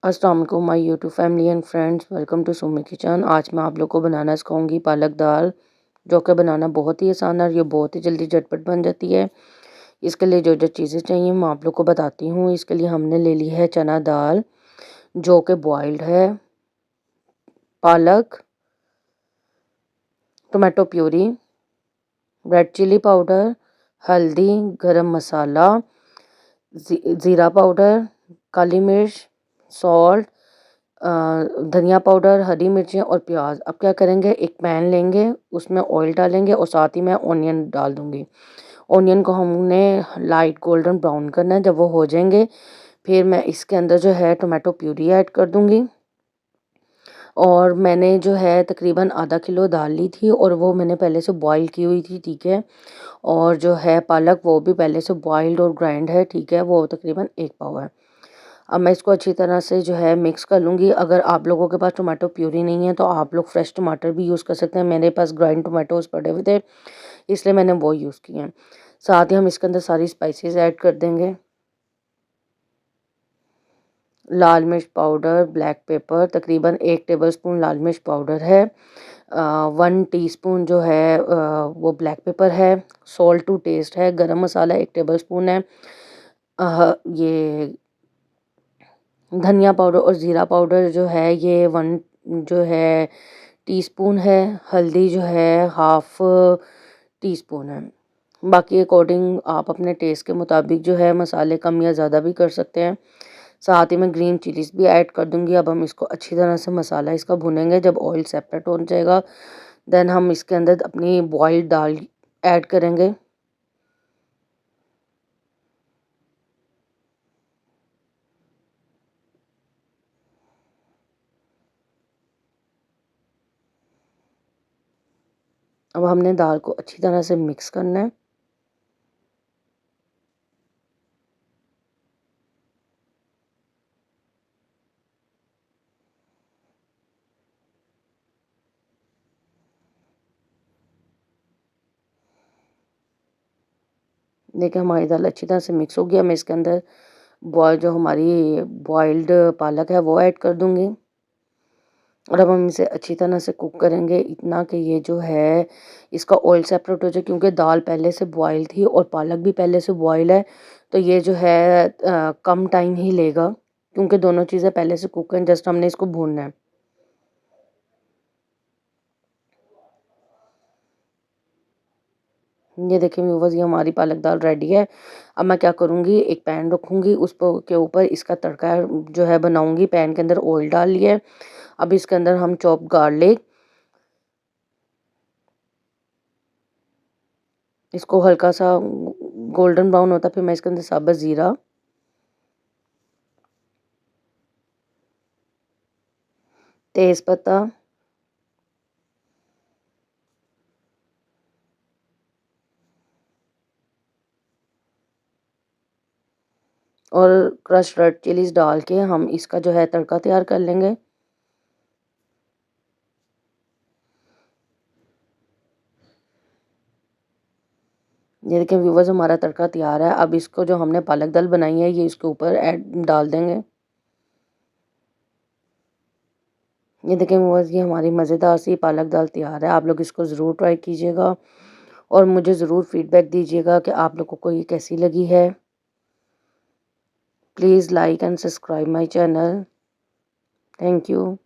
अस्सलाम वालेकुम my YouTube family and friends, welcome to Sumi kitchen. आज मैं आप लोग को बनाना सिखाऊंगी पालक दाल, जो कि बनाना बहुत ही आसान है और ये बहुत ही जल्दी झटपट बन जाती है। इसके लिए जो जो चीज़ें चाहिए मैं आप लोग को बताती हूँ। इसके लिए हमने ले ली है चना दाल, जो कि बॉइल्ड है, पालक, tomato puree, red chilli powder, हल्दी, गरम मसाला, ज़ीरा पाउडर, काली मिर्च, सॉल्ट, धनिया पाउडर, हरी मिर्चें और प्याज। अब क्या करेंगे, एक पैन लेंगे, उसमें ऑयल डालेंगे और साथ ही मैं ऑनियन डाल दूंगी। ऑनियन को हमने लाइट गोल्डन ब्राउन करना है। जब वो हो जाएंगे फिर मैं इसके अंदर जो है टोमेटो प्यूरी ऐड कर दूंगी। और मैंने जो है तकरीबन आधा किलो दाल ली थी और वो मैंने पहले से बॉईल की हुई थी, ठीक है। और जो है पालक वो भी पहले से बॉइल्ड और ग्राइंड है, ठीक है, वो तकरीबन 1 पाव है। अब मैं इसको अच्छी तरह से जो है मिक्स कर लूँगी। अगर आप लोगों के पास टोमेटो प्यूरी नहीं है तो आप लोग फ्रेश टमाटर भी यूज़ कर सकते हैं। मेरे पास ग्राइंड टोमेटोज़ पड़े हुए थे, इसलिए मैंने वो यूज़ किए हैं। साथ ही हम इसके अंदर सारी स्पाइसेस ऐड कर देंगे। लाल मिर्च पाउडर, ब्लैक पेपर, तकरीबन 1 टेबलस्पून लाल मिर्च पाउडर है। 1 टीस्पून जो है वो ब्लैक पेपर है। सॉल्ट टू टेस्ट है। गरम मसाला 1 टेबलस्पून है। ये धनिया पाउडर और ज़ीरा पाउडर जो है ये 1 जो है टीस्पून है। हल्दी जो है हाफ टीस्पून है। बाकी अकॉर्डिंग आप अपने टेस्ट के मुताबिक जो है मसाले कम या ज़्यादा भी कर सकते हैं। साथ ही मैं ग्रीन चिलीज भी ऐड कर दूंगी। अब हम इसको अच्छी तरह से मसाला इसका भुनेंगे। जब ऑयल सेपरेट हो जाएगा देन हम इसके अंदर अपनी बॉइल्ड दाल ऐड करेंगे। अब हमने दाल को अच्छी तरह से मिक्स करना है। देखिए हमारी दाल अच्छी तरह से मिक्स हो गया। मैं इसके अंदर जो हमारी बॉइल्ड पालक है वो ऐड कर दूंगी। और अब हम इसे अच्छी तरह से कुक करेंगे, इतना कि ये जो है इसका ऑयल सेपरेट हो जाए, क्योंकि दाल पहले से बॉयल थी और पालक भी पहले से बॉयल है। तो ये जो है कम टाइम ही लेगा, क्योंकि दोनों चीज़ें पहले से कुक हैं, जस्ट हमने इसको भूनना है। ये देखिए व्यूअर्स, ये हमारी पालक दाल रेडी है। अब मैं क्या करूँगी, एक पैन रखूँगी, उस के ऊपर इसका तड़का जो है बनाऊँगी। पैन के अंदर ऑयल डाल लिया है। अब इसके अंदर हम चॉप गार्लिक, इसको हल्का सा गोल्डन ब्राउन होता है, फिर मैं इसके अंदर साबुत ज़ीरा, तेज पत्ता और क्रश रेड चिलीज डाल के हम इसका जो है तड़का तैयार कर लेंगे। ये देखिए व्यूवर्स, हमारा तड़का तैयार है। अब इसको जो हमने पालक दाल बनाई है ये इसके ऊपर ऐड डाल देंगे। ये देखिए व्यूवर्स, ये हमारी मज़ेदार सी पालक दाल तैयार है। आप लोग इसको ज़रूर ट्राई कीजिएगा और मुझे ज़रूर फीडबैक दीजिएगा कि आप लोगों को ये कैसी लगी है। Please like and subscribe my channel. Thank you.